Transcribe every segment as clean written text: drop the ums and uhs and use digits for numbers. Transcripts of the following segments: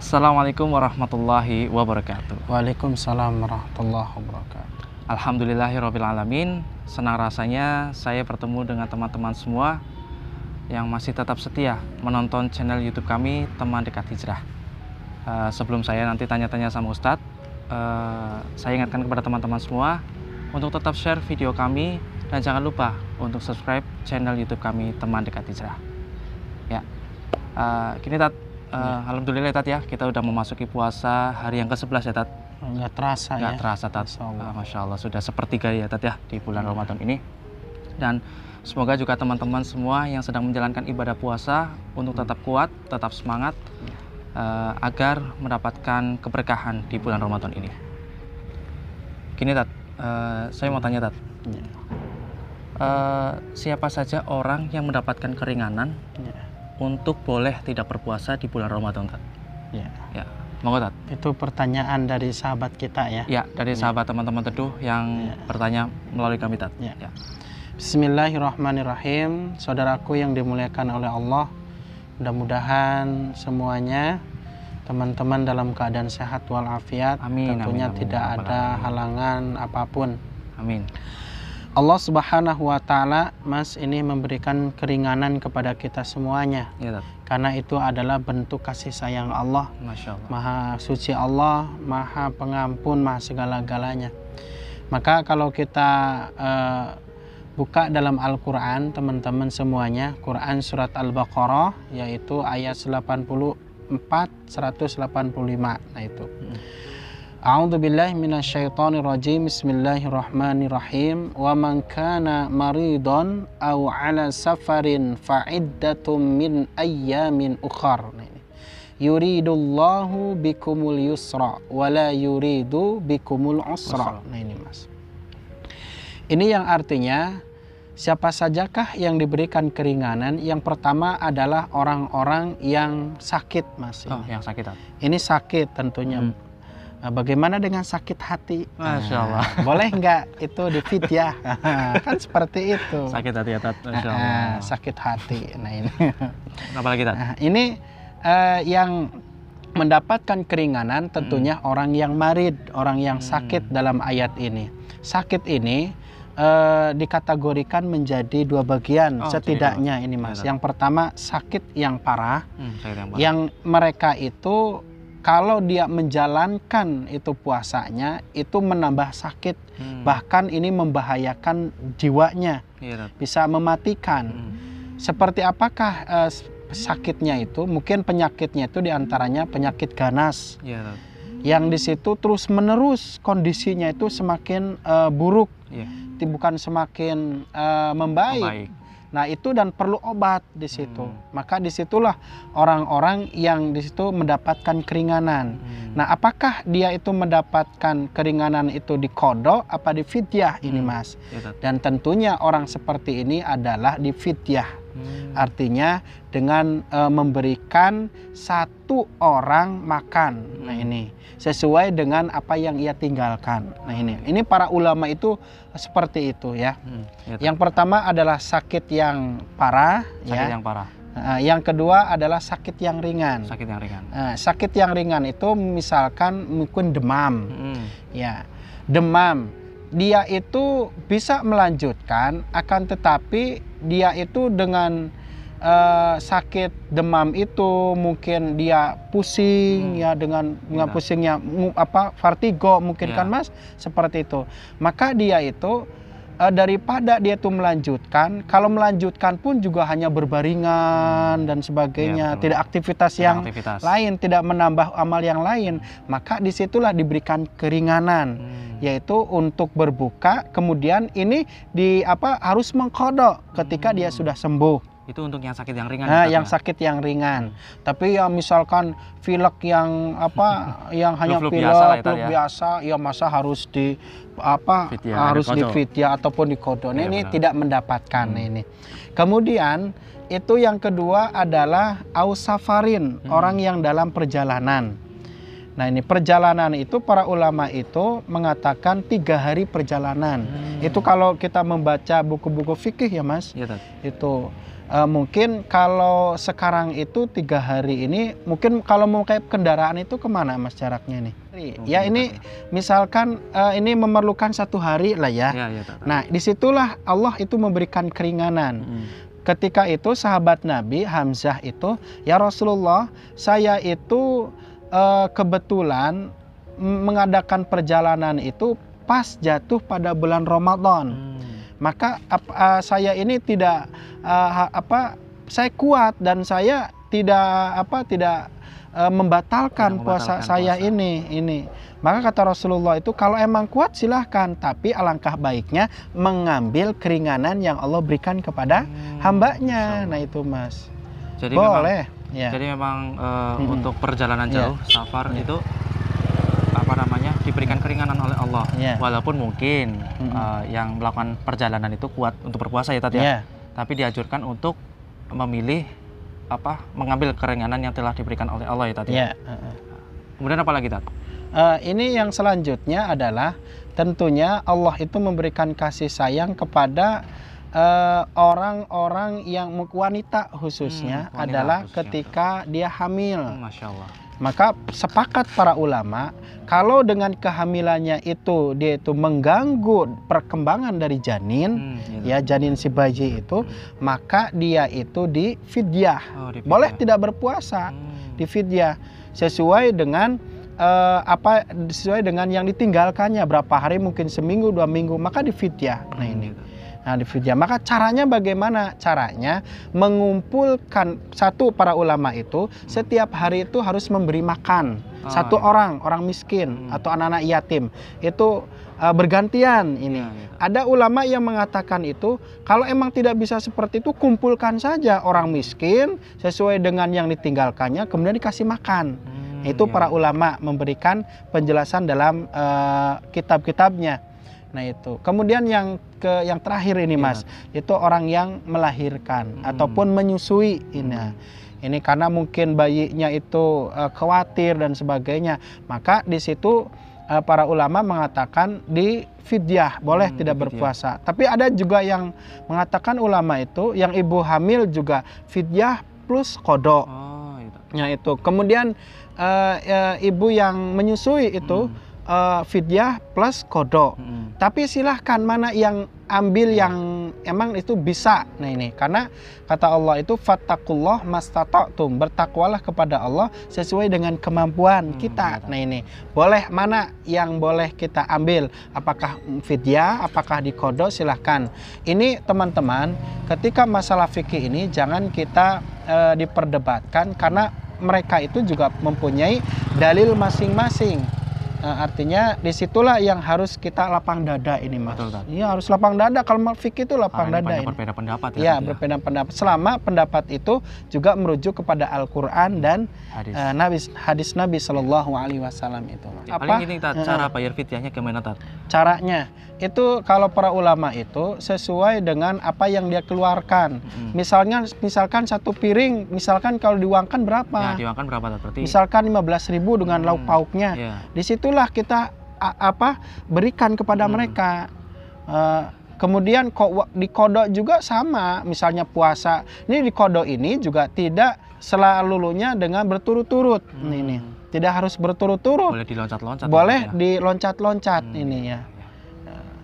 Assalamualaikum warahmatullahi wabarakatuh. Waalaikumsalam warahmatullahi wabarakatuh. Alhamdulillahirrabbilalamin. Senang rasanya saya bertemu dengan teman-teman semua yang masih tetap setia menonton channel YouTube kami, Teman Dekat Hijrah. Sebelum saya nanti tanya-tanya sama Ustadz, saya ingatkan kepada teman-teman semua untuk tetap share video kami dan jangan lupa untuk subscribe channel YouTube kami, Teman Dekat Hijrah. Ya, gini Tat, alhamdulillah Tat ya, kita udah memasuki puasa hari yang ke-11 ya Tat. Nggak terasa Nggak ya. terasa Tat. Masya Allah sudah sepertiga ya Tat ya di bulan Ramadan ini. Dan semoga juga teman-teman semua yang sedang menjalankan ibadah puasa untuk tetap kuat, tetap semangat agar mendapatkan keberkahan di bulan Ramadan ini. Gini Tat, saya mau tanya Tat, siapa saja orang yang mendapatkan keringanan untuk boleh tidak berpuasa di bulan Ramadan Tat? Ya, monggo Tat. Itu pertanyaan dari sahabat kita ya. Ya, dari sahabat teman-teman teduh yang bertanya melalui kami Tat. Ya. Bismillahirrahmanirrahim. Saudaraku yang dimuliakan oleh Allah, mudah-mudahan semuanya teman-teman dalam keadaan sehat walafiat. Amin. Tentunya amin, tidak amin, ada amin. halangan apapun. Amin. Allah Subhanahu wa Ta'ala, Mas, ini memberikan keringanan kepada kita semuanya. Ya Tat. Karena itu adalah bentuk kasih sayang Allah. Masya Allah. Maha suci Allah, Maha pengampun, Maha segala-galanya. Maka kalau kita buka dalam Al-Quran, teman-teman semuanya, Quran surat Al-Baqarah, yaitu ayat 84, 185. Nah itu. A'udzubillahi minasyaitonirrajim. Bismillahirrahmanirrahim. Wa man kana maridon aw ala safarin fa'iddatum min ayyamin ukhar. Yuridullahu bikumul yusra wa la yuridu bikumul usra. Nah ini Mas. Ini yang artinya siapa sajakah yang diberikan keringanan? Yang pertama adalah orang-orang yang sakit, Mas. Oh, yang sakit Tat. Ini sakit tentunya. Bagaimana dengan sakit hati? Masya Allah. Boleh nggak itu difidyah? Kan seperti itu. Sakit hati ya Tat. Masya Allah. Sakit hati. Nah ini. Apalagi Tat? Ini yang mendapatkan keringanan tentunya orang yang marid, orang yang sakit dalam ayat ini. Sakit ini dikategorikan menjadi dua bagian setidaknya ini Mas. Yang pertama sakit yang parah, yang mereka itu kalau dia menjalankan itu puasanya itu menambah sakit, bahkan ini membahayakan jiwanya, bisa mematikan. Seperti apakah sakitnya itu? Mungkin penyakitnya itu diantaranya penyakit ganas, yang di situ terus menerus kondisinya itu semakin buruk, bukan semakin membaik. Nah itu dan perlu obat di situ. Maka disitulah orang-orang yang di situ mendapatkan keringanan. Nah apakah dia itu mendapatkan keringanan itu di qadha apa di fidyah ini Mas? Dan tentunya orang seperti ini adalah di fidyah. Artinya dengan memberikan satu orang makan. Nah ini sesuai dengan apa yang ia tinggalkan. Nah ini para ulama itu seperti itu ya. Yang pertama adalah sakit yang parah, sakit yang parah. Yang kedua adalah sakit yang ringan. Sakit yang ringan. Sakit yang ringan itu misalkan mungkin demam, ya demam. Dia itu bisa melanjutkan, akan tetapi dia itu dengan sakit demam itu mungkin dia pusing ya dengan pusingnya vertigo mungkin kan Mas, seperti itu. Maka dia itu daripada dia itu melanjutkan, kalau melanjutkan pun juga hanya berbaringan dan sebagainya, tidak aktivitas yang lain, tidak menambah amal yang lain, maka disitulah diberikan keringanan, yaitu untuk berbuka, kemudian ini harus mengqadha ketika dia sudah sembuh. Itu untuk yang sakit yang ringan. Yang sakit yang ringan. Tapi ya misalkan pilek yang yang hanya pilek biasa, ya masa harus di harus di fidyah ataupun di qadha. Ini tidak mendapatkan ini. Kemudian itu yang kedua adalah ausafarin, orang yang dalam perjalanan. Nah ini perjalanan itu para ulama itu mengatakan 3 hari perjalanan. Itu kalau kita membaca buku-buku fikih ya Mas, itu Mungkin kalau sekarang itu 3 hari ini, mungkin kalau mau kayak kendaraan itu kemana Mas jaraknya nih? Ya ini misalkan ini memerlukan 1 hari lah ya. Nah disitulah Allah itu memberikan keringanan. Ketika itu sahabat Nabi Hamzah itu, ya Rasulullah, saya itu kebetulan mengadakan perjalanan itu pas jatuh pada bulan Ramadan. Maka saya ini tidak saya kuat dan saya tidak membatalkan puasa saya ini. Maka kata Rasulullah itu, kalau emang kuat silahkan, tapi alangkah baiknya mengambil keringanan yang Allah berikan kepada hambanya. Nah itu Mas. Jadi boleh. Jadi memang untuk perjalanan jauh, safar itu diberikan keringanan oleh Allah. Walaupun mungkin yang melakukan perjalanan itu kuat untuk berpuasa ya Tat ya. Tapi dianjurkan untuk memilih mengambil keringanan yang telah diberikan oleh Allah ya Tat ya. Kemudian apa lagi Tat? Ini yang selanjutnya adalah tentunya Allah itu memberikan kasih sayang kepada orang-orang yang wanita khususnya adalah ketika dia hamil. Masya Allah. Maka sepakat para ulama, kalau dengan kehamilannya itu dia itu mengganggu perkembangan dari janin, janin si bayi itu, maka dia itu difidyah. Boleh tidak berpuasa, difidyah sesuai dengan sesuai dengan yang ditinggalkannya, berapa hari, mungkin seminggu 2 minggu, maka difidyah. Nah ini. Nah, difidyah. Maka caranya bagaimana? Caranya mengumpulkan para ulama itu setiap hari itu harus memberi makan satu orang miskin atau anak-anak yatim. Itu bergantian ini. Ada ulama yang mengatakan itu, kalau emang tidak bisa seperti itu, kumpulkan saja orang miskin sesuai dengan yang ditinggalkannya, kemudian dikasih makan. Itu para ulama memberikan penjelasan dalam kitab-kitabnya. Nah itu. Kemudian yang terakhir ini Mas, itu orang yang melahirkan ataupun menyusui ini. Ini karena mungkin bayinya itu khawatir dan sebagainya. Maka di situ para ulama mengatakan di fidyah, boleh tidak berpuasa. Tapi ada juga yang mengatakan ulama itu, yang ibu hamil juga fidyah plus qada. Nah itu. Kemudian ibu yang menyusui itu fidyah plus qada. Tapi silahkan mana yang ambil yang emang itu bisa. Nah ini, karena kata Allah itu fattaqullah mastata'tum, bertakwalah kepada Allah sesuai dengan kemampuan kita. Nah ini, boleh mana yang boleh kita ambil, apakah fidyah, apakah di qada, silahkan. Ini teman-teman, ketika masalah fikih ini jangan kita diperdebatkan, karena mereka itu juga mempunyai dalil masing-masing. Artinya disitulah yang harus kita lapang dada ini Mas. Iya, harus lapang dada. Kalau fikih itu lapang dada ini. Berbeda pendapat ya. Iya, berbeda pendapat. Selama pendapat itu juga merujuk kepada Al-Quran dan hadis Nabi Shallallahu Alaihi Wasallam itu. Paling ini cara bayar fidyahnya gimana Tat? Caranya itu kalau para ulama itu sesuai dengan apa yang dia keluarkan. Misalkan 1 piring, misalkan kalau diuangkan berapa? Ya, diuangkan berapa Tat? Berarti misalkan 15.000 dengan lauk pauknya. Disitulah kita berikan kepada mereka. Kemudian di qada juga sama, misalnya puasa. Ini di qada ini juga tidak selalunya dengan berturut-turut. Ini tidak harus berturut-turut. Boleh diloncat-loncat. Boleh diloncat-loncat ini ya.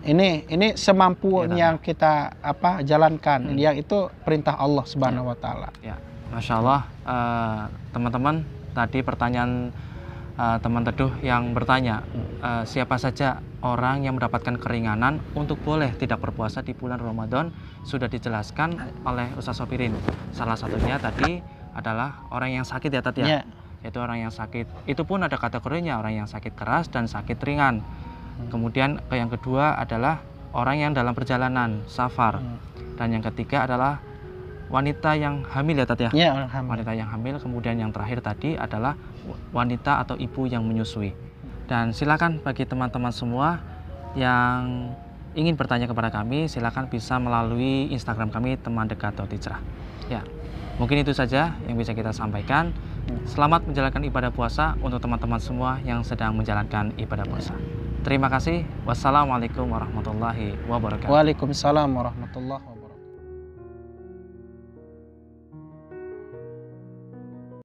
Ini semampunya kita jalankan. Yang itu perintah Allah Subhanahu wa taala. Ya. Masya Allah, teman-teman, tadi pertanyaan teman teduh yang bertanya, siapa saja orang yang mendapatkan keringanan untuk boleh tidak berpuasa di bulan Ramadan, sudah dijelaskan oleh Ustaz Sopirin. Salah satunya tadi adalah orang yang sakit ya Tat ya. Yaitu orang yang sakit. Itu pun ada kategorinya, orang yang sakit keras dan sakit ringan. Kemudian yang kedua adalah orang yang dalam perjalanan safar. Dan yang ketiga adalah wanita yang hamil ya Tat ya. Wanita yang hamil. Kemudian yang terakhir tadi adalah wanita atau ibu yang menyusui. Dan silakan bagi teman-teman semua yang ingin bertanya kepada kami, silakan bisa melalui Instagram kami temandekat.hijrah. Ya, mungkin itu saja yang bisa kita sampaikan. Selamat menjalankan ibadah puasa untuk teman-teman semua yang sedang menjalankan ibadah puasa. Terima kasih. Wassalamualaikum warahmatullahi wabarakatuh. Waalaikumsalam warahmatullahi wabarakatuh.